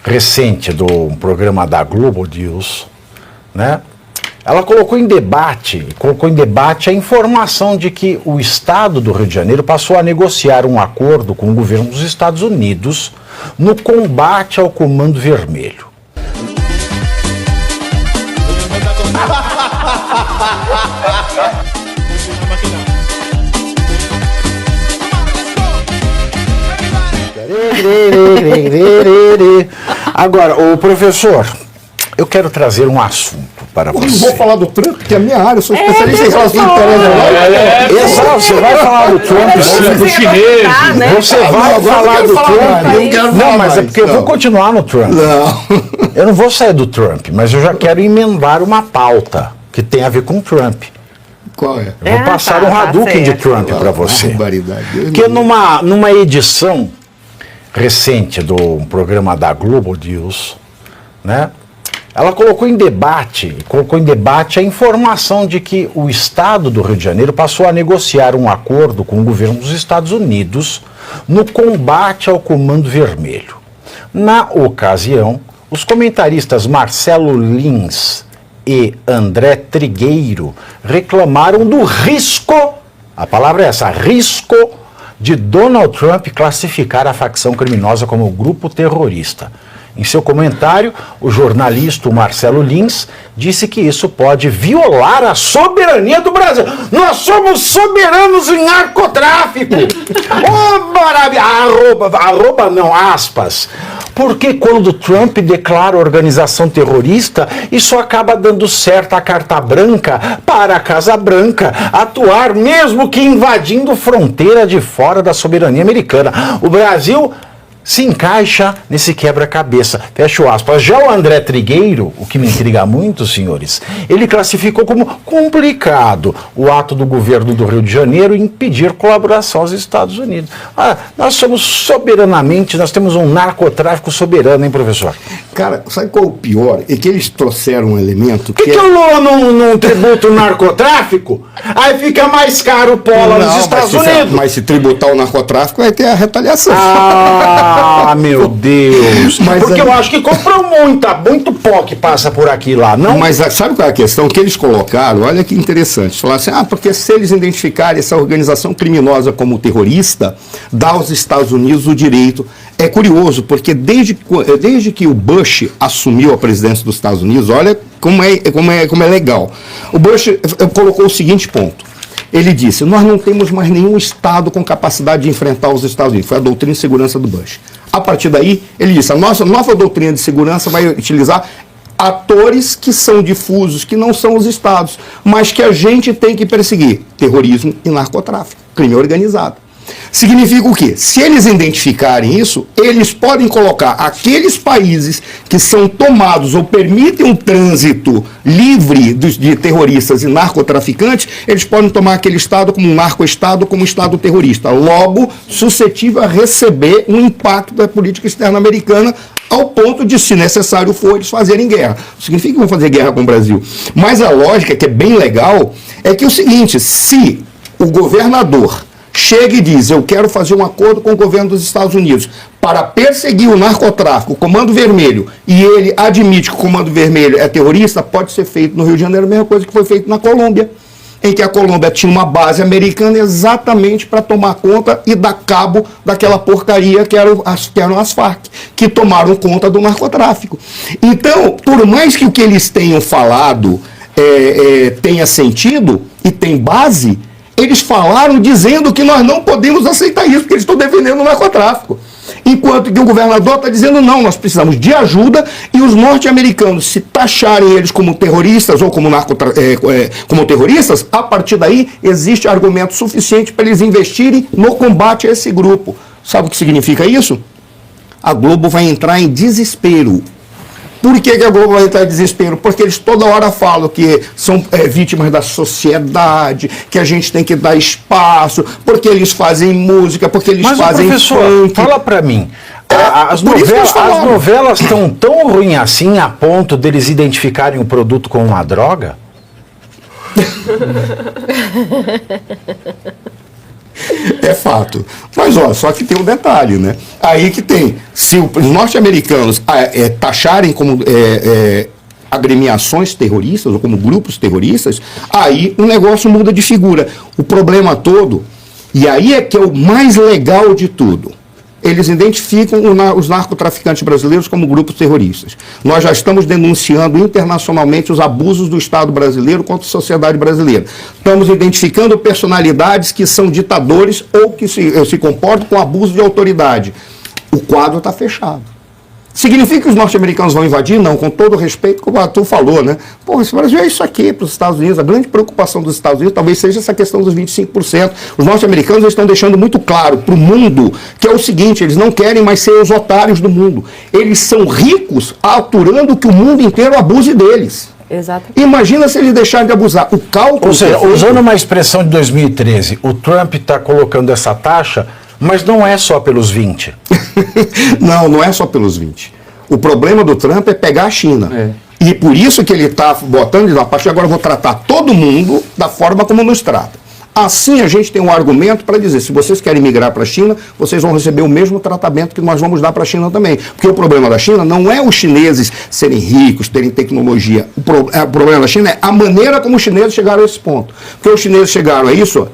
recente do programa da Globo News, né? Ela colocou em debate a informação de que o Estado do Rio de Janeiro passou a negociar um acordo com o governo dos Estados Unidos no combate ao Comando Vermelho. Agora, o professor, eu quero trazer um assunto para você. Não vou falar do Trump, que é a minha área, eu sou especialista em relações internacionais. Exato, você vai falar do Trump, sim. Do chinês. Você vai falar do Trump. Não, mas é porque eu vou continuar no Trump. Não. Eu não vou sair do Trump, mas eu já quero emendar uma pauta que tem a ver com o Trump. Qual é? Eu vou passar um Hadouken de Trump para você. Barbaridade. Porque numa edição recente do programa da Globo News, né? Ela colocou em debate a informação de que o Estado do Rio de Janeiro passou a negociar um acordo com o governo dos Estados Unidos no combate ao Comando Vermelho. Na ocasião, os comentaristas Marcelo Lins e André Trigueiro reclamaram do risco, a palavra é essa, risco, de Donald Trump classificar a facção criminosa como grupo terrorista. Em seu comentário, o jornalista Marcelo Lins disse que isso pode violar a soberania do Brasil. Nós somos soberanos em narcotráfico. Oh, maravilha! Arroba não, aspas. Porque quando Trump declara organização terrorista, isso acaba dando certo a carta branca para a Casa Branca atuar, mesmo que invadindo fronteira de fora da soberania americana. O Brasil se encaixa nesse quebra-cabeça. Fecha o aspas. Já o André Trigueiro, o que me intriga muito, senhores, ele classificou como complicado o ato do governo do Rio de Janeiro em pedir colaboração aos Estados Unidos. Nós somos soberanamente, nós temos um narcotráfico soberano, hein, professor? Cara, sabe qual é o pior? É que eles trouxeram um elemento que... que o Lula não tributa o narcotráfico? Aí fica mais caro o polo nos Estados Unidos. Mas se tributar o narcotráfico, vai ter a retaliação. Ah, meu Deus. Mas porque eu acho que compram muito pó que passa por aqui lá, não? Mas sabe qual é a questão? Que eles colocaram, olha que interessante, falaram assim, porque se eles identificarem essa organização criminosa como terrorista, dá aos Estados Unidos o direito. É curioso, porque desde que o Bush assumiu a presidência dos Estados Unidos, olha como é legal. O Bush colocou o seguinte ponto. Ele disse, nós não temos mais nenhum Estado com capacidade de enfrentar os Estados Unidos. Foi a doutrina de segurança do Bush. A partir daí, ele disse, a nossa nova doutrina de segurança vai utilizar atores que são difusos, que não são os Estados, mas que a gente tem que perseguir. Terrorismo e narcotráfico, crime organizado. Significa o quê? Se eles identificarem isso, eles podem colocar aqueles países que são tomados ou permitem um trânsito livre de terroristas e narcotraficantes, eles podem tomar aquele Estado como um narco-Estado, como um Estado terrorista, logo suscetível a receber um impacto da política externa americana ao ponto de, se necessário for, eles fazerem guerra. Significa que vão fazer guerra com o Brasil. Mas a lógica, que é bem legal, é que é o seguinte, se o governador chega e diz, eu quero fazer um acordo com o governo dos Estados Unidos para perseguir o narcotráfico, o Comando Vermelho, e ele admite que o Comando Vermelho é terrorista, pode ser feito no Rio de Janeiro, a mesma coisa que foi feito na Colômbia, em que a Colômbia tinha uma base americana exatamente para tomar conta e dar cabo daquela porcaria que eram as Farc, que tomaram conta do narcotráfico. Então, por mais que o que eles tenham falado tenha sentido e tem base, eles falaram dizendo que nós não podemos aceitar isso, porque eles estão defendendo o narcotráfico. Enquanto que o governador está dizendo, não, nós precisamos de ajuda, e os norte-americanos, se taxarem eles como terroristas ou como terroristas, a partir daí existe argumento suficiente para eles investirem no combate a esse grupo. Sabe o que significa isso? A Globo vai entrar em desespero. Por que a Globo vai entrar em desespero? Porque eles toda hora falam que são vítimas da sociedade, que a gente tem que dar espaço, porque eles fazem música, porque eles fazem funk. Fala pra mim, as novelas estão tão ruins assim a ponto deles identificarem o produto como uma droga? É fato. Mas, olha, só que tem um detalhe, né? Aí que tem, se os norte-americanos taxarem como agremiações terroristas ou como grupos terroristas, aí o negócio muda de figura. O problema todo, e aí é que é o mais legal de tudo, eles identificam os narcotraficantes brasileiros como grupos terroristas. Nós já estamos denunciando internacionalmente os abusos do Estado brasileiro contra a sociedade brasileira. Estamos identificando personalidades que são ditadores ou que se comportam com abuso de autoridade. O quadro está fechado. Significa que os norte-americanos vão invadir? Não, com todo o respeito, como o Arthur falou, né? Pô, esse Brasil é isso aqui para os Estados Unidos. A grande preocupação dos Estados Unidos talvez seja essa questão dos 25%. Os norte-americanos estão deixando muito claro para o mundo que é o seguinte, eles não querem mais ser os otários do mundo. Eles são ricos aturando que o mundo inteiro abuse deles. Exatamente. Imagina se eles deixarem de abusar. O cálculo... Ou seja, usando uma expressão de 2013, o Trump está colocando essa taxa, mas não é só pelos 20. Não é só pelos 20. O problema do Trump é pegar a China. E por isso que ele está botando, a partir de agora eu vou tratar todo mundo da forma como nos trata. Assim a gente tem um argumento para dizer, se vocês querem migrar para a China, vocês vão receber o mesmo tratamento que nós vamos dar para a China também. Porque o problema da China não é os chineses serem ricos, terem tecnologia. O problema da China é a maneira como os chineses chegaram a esse ponto. Porque os chineses chegaram a isso...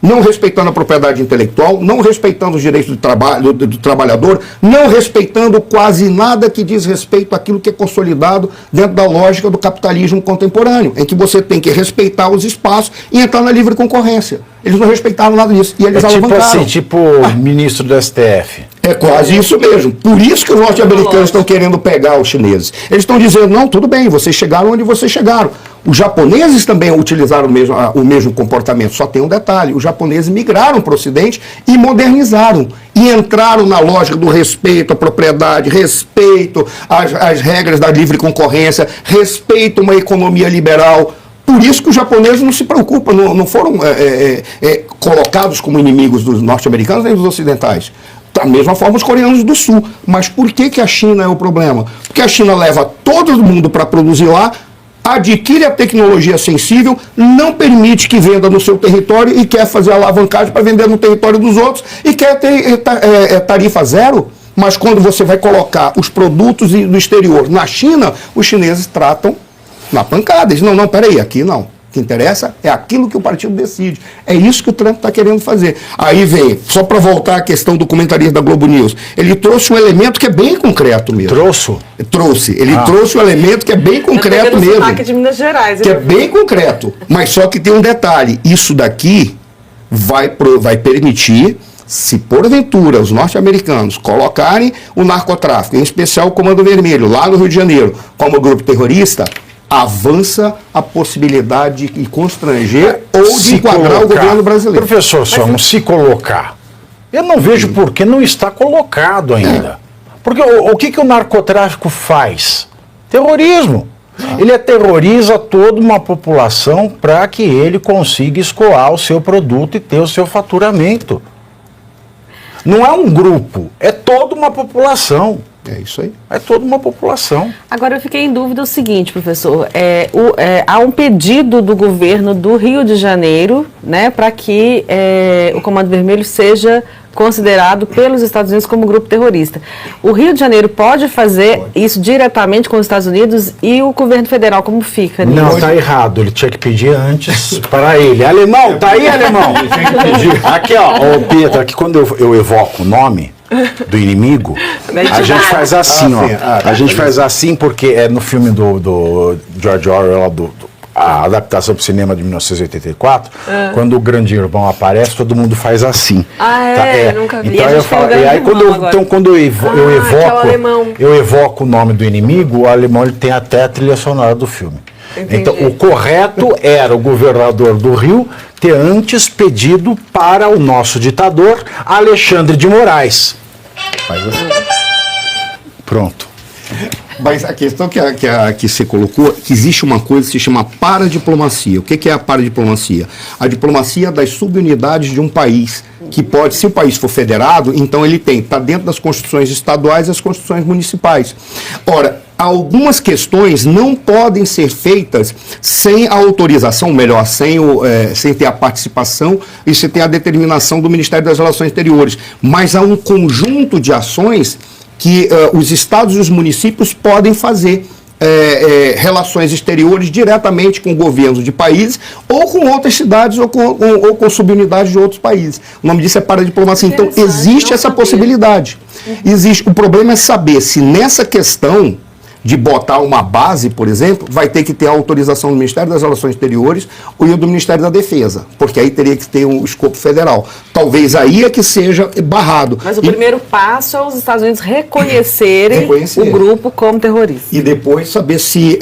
não respeitando a propriedade intelectual, não respeitando os direitos do trabalhador, não respeitando quase nada que diz respeito àquilo que é consolidado dentro da lógica do capitalismo contemporâneo, em que você tem que respeitar os espaços e entrar na livre concorrência. Eles não respeitaram nada disso, e eles alavancaram. Tipo ministro do STF. É quase isso mesmo. Por isso que os norte-americanos estão querendo pegar os chineses. Eles estão dizendo, não, tudo bem, vocês chegaram onde vocês chegaram. Os japoneses também utilizaram o mesmo comportamento, só tem um detalhe, os japoneses migraram para o Ocidente e modernizaram, e entraram na lógica do respeito à propriedade, respeito às regras da livre concorrência, respeito a uma economia liberal. Por isso que os japoneses não se preocupam, não foram colocados como inimigos dos norte-americanos nem dos ocidentais. Da mesma forma os coreanos do Sul. Mas por que a China é o problema? Porque a China leva todo mundo para produzir lá, adquire a tecnologia sensível, não permite que venda no seu território e quer fazer alavancagem para vender no território dos outros e quer ter tarifa zero. Mas quando você vai colocar os produtos do exterior na China, os chineses tratam na pancada. Eles não, peraí, aqui não. O que interessa é aquilo que o partido decide. É isso que o Trump está querendo fazer. Aí vem, só para voltar à questão do comentarista da Globo News, ele trouxe um elemento que é bem concreto mesmo. Trouxe. Ele trouxe um elemento que é bem concreto mesmo. De Minas Gerais, que é bem concreto. Mas só que tem um detalhe. Isso daqui vai permitir, se porventura os norte-americanos colocarem o narcotráfico, em especial o Comando Vermelho, lá no Rio de Janeiro, como grupo terrorista, avança a possibilidade de constranger ou de enquadrar o governo brasileiro. Professor Solon, se colocar, eu não vejo por que não está colocado ainda. Porque o que o narcotráfico faz? Terrorismo. Ele aterroriza toda uma população para que ele consiga escoar o seu produto e ter o seu faturamento. Não é um grupo, é toda uma população. É isso aí. É toda uma população. Agora eu fiquei em dúvida o seguinte, professor, há um pedido do governo do Rio de Janeiro, né, para que o Comando Vermelho seja considerado pelos Estados Unidos como grupo terrorista. O Rio de Janeiro pode fazer isso diretamente com os Estados Unidos e o governo federal, como fica? Não, está errado. Ele tinha que pedir antes para ele. Alemão, tá aí, alemão? Aqui, ó, Pedro, aqui quando eu evoco o nome do inimigo, a gente faz assim, a gente faz assim porque é no filme do George Orwell, a adaptação para o cinema de 1984, quando o grande irmão aparece, todo mundo faz assim. Nunca vi. Então, quando eu evoco o nome do inimigo, o alemão ele tem até a trilha sonora do filme. Entendi. Então, o correto era o governador do Rio ter antes pedido para o nosso ditador Alexandre de Moraes. Faz assim. Pronto. Mas a questão que você colocou, que existe uma coisa que se chama paradiplomacia. O que é a paradiplomacia? A diplomacia das subunidades de um país que pode, se o país for federado, então ele está dentro das constituições estaduais e das constituições municipais. Ora, algumas questões não podem ser feitas sem a autorização, melhor, sem ter a participação e sem ter a determinação do Ministério das Relações Exteriores. Mas há um conjunto de ações que os estados e os municípios podem fazer. Relações exteriores diretamente com governos de países ou com outras cidades ou com subunidades de outros países. O nome disso é paradiplomacia. Então, existe essa possibilidade. Existe. O problema é saber se nessa questão de botar uma base, por exemplo, vai ter que ter a autorização do Ministério das Relações Exteriores ou do Ministério da Defesa, porque aí teria que ter um escopo federal. Talvez aí é que seja barrado. Mas o primeiro passo é os Estados Unidos reconhecerem o grupo como terrorista. E depois saber se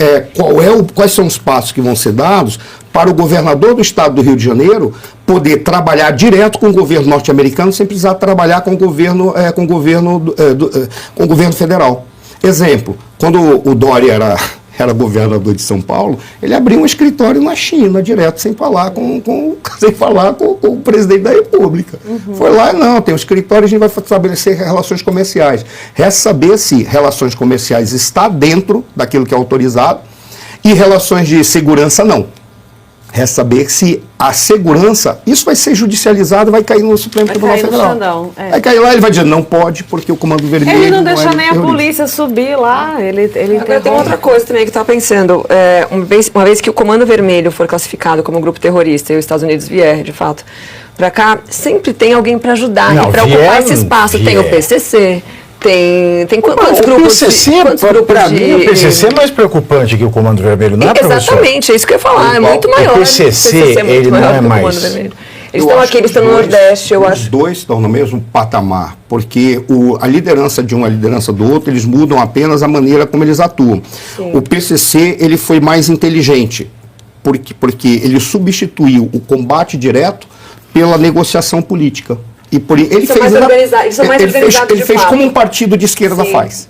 quais são os passos que vão ser dados para o governador do estado do Rio de Janeiro poder trabalhar direto com o governo norte-americano sem precisar trabalhar com o governo federal. Exemplo, quando o Dória era governador de São Paulo, ele abriu um escritório na China, direto, sem falar com o presidente da República. Foi lá, não, tem um escritório, a gente vai estabelecer relações comerciais. Resta saber se relações comerciais está dentro daquilo que é autorizado e relações de segurança não. Resta saber se a segurança, isso vai ser judicializado e vai cair no Supremo Tribunal Federal. Vai cair lá, ele vai dizer, não pode, porque o Comando Vermelho... Ele não deixa nem a polícia subir lá, ele tem outra coisa também que eu estava pensando, uma vez que o Comando Vermelho for classificado como grupo terrorista e os Estados Unidos vier, de fato, para cá, sempre tem alguém para ajudar e para ocupar esse espaço. Tem o PCC... Tem quantos grupos? Para mim, o PCC é mais preocupante que o Comando Vermelho, não é, professor? Exatamente, é isso que eu ia falar, é muito maior. O PCC ele não é mais... Eles estão aqui, eles estão no Nordeste, eu acho. Os dois estão no mesmo patamar, porque a liderança de um e a liderança do outro, eles mudam apenas a maneira como eles atuam. Sim. O PCC, ele foi mais inteligente, porque ele substituiu o combate direto pela negociação política. E ele fez como um partido de esquerda faz.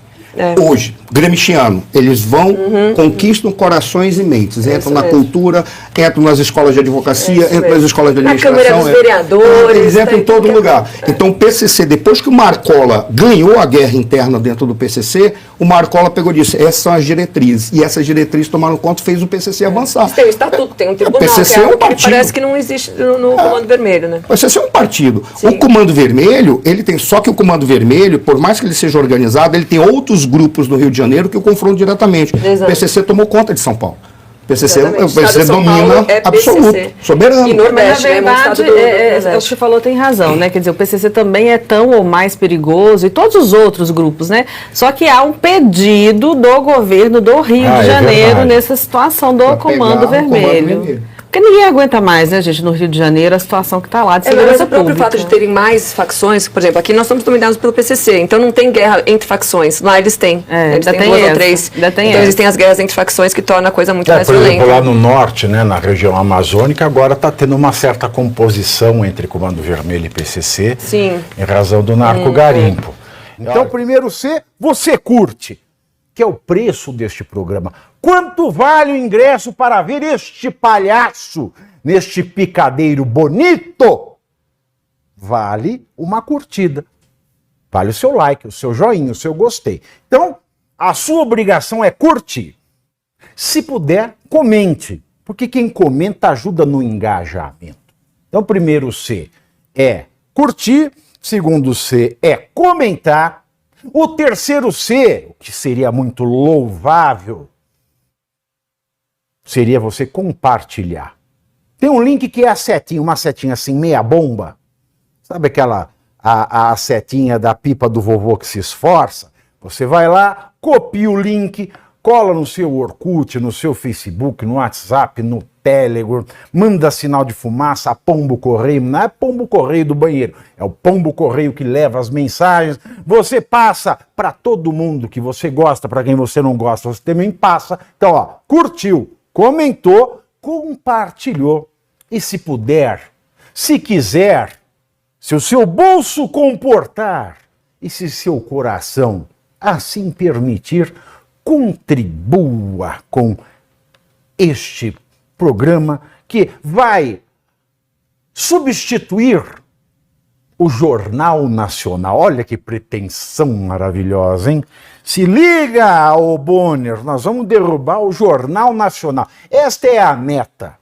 Hoje, gramsciano, eles vão, conquistam corações e mentes, entram na cultura, entram nas escolas de advocacia, entram nas escolas de administração. Na Câmara dos Vereadores. Eles entram em todo lugar. Então o PCC, depois que o Marcola ganhou a guerra interna dentro do PCC, o Marcola pegou e disse, essas são as diretrizes. E essas diretrizes tomaram conta e fez o PCC avançar. Tem um estatuto, tem um tribunal, PCC é um partido. Parece que não existe no Comando Vermelho, né? O PCC é um partido. Sim. O Comando Vermelho, ele tem, só que o Comando Vermelho, por mais que ele seja organizado, ele tem outros grupos no Rio de Janeiro que o confrontam diretamente. Exato. O PCC tomou conta de São Paulo. O PCC domina absoluto, soberano. E Nordeste, na verdade, o que falou tem razão, né? Quer dizer, o PCC também é tão ou mais perigoso, e todos os outros grupos, né? Só que há um pedido do governo do Rio de Janeiro nessa situação do Comando Vermelho. Porque ninguém aguenta mais, né, gente, no Rio de Janeiro, a situação que está lá de segurança mas o próprio fato de terem mais facções, por exemplo, aqui nós somos dominados pelo PCC, então não tem guerra entre facções. Lá eles têm. Eles têm duas ou três. Então existem as guerras entre facções que tornam a coisa muito mais violenta. Por exemplo, lá no norte, né, na região amazônica, agora está tendo uma certa composição entre Comando Vermelho e PCC, sim, em razão do narco-garimpo. Então, primeiro C, você curte, que é o preço deste programa. Quanto vale o ingresso para ver este palhaço neste picadeiro bonito? Vale uma curtida. Vale o seu like, o seu joinha, o seu gostei. Então, a sua obrigação é curtir. Se puder, comente, porque quem comenta ajuda no engajamento. Então, primeiro C é curtir, segundo C é comentar, o terceiro C, o que seria muito louvável, seria você compartilhar. Tem um link que é a setinha, uma setinha assim, meia bomba. Sabe aquela, a setinha da pipa do vovô que se esforça? Você vai lá, copia o link, cola no seu Orkut, no seu Facebook, no WhatsApp, no Telegram, manda sinal de fumaça, pombo correio, não é pombo correio do banheiro, é o pombo correio que leva as mensagens, você passa para todo mundo que você gosta, para quem você não gosta, você também passa. Então, ó, curtiu, comentou, compartilhou, e se puder, se quiser, se o seu bolso comportar, e se seu coração assim permitir, contribua com este programa que vai substituir o Jornal Nacional. Olha que pretensão maravilhosa, hein? Se liga, ô Bonner, nós vamos derrubar o Jornal Nacional. Esta é a meta.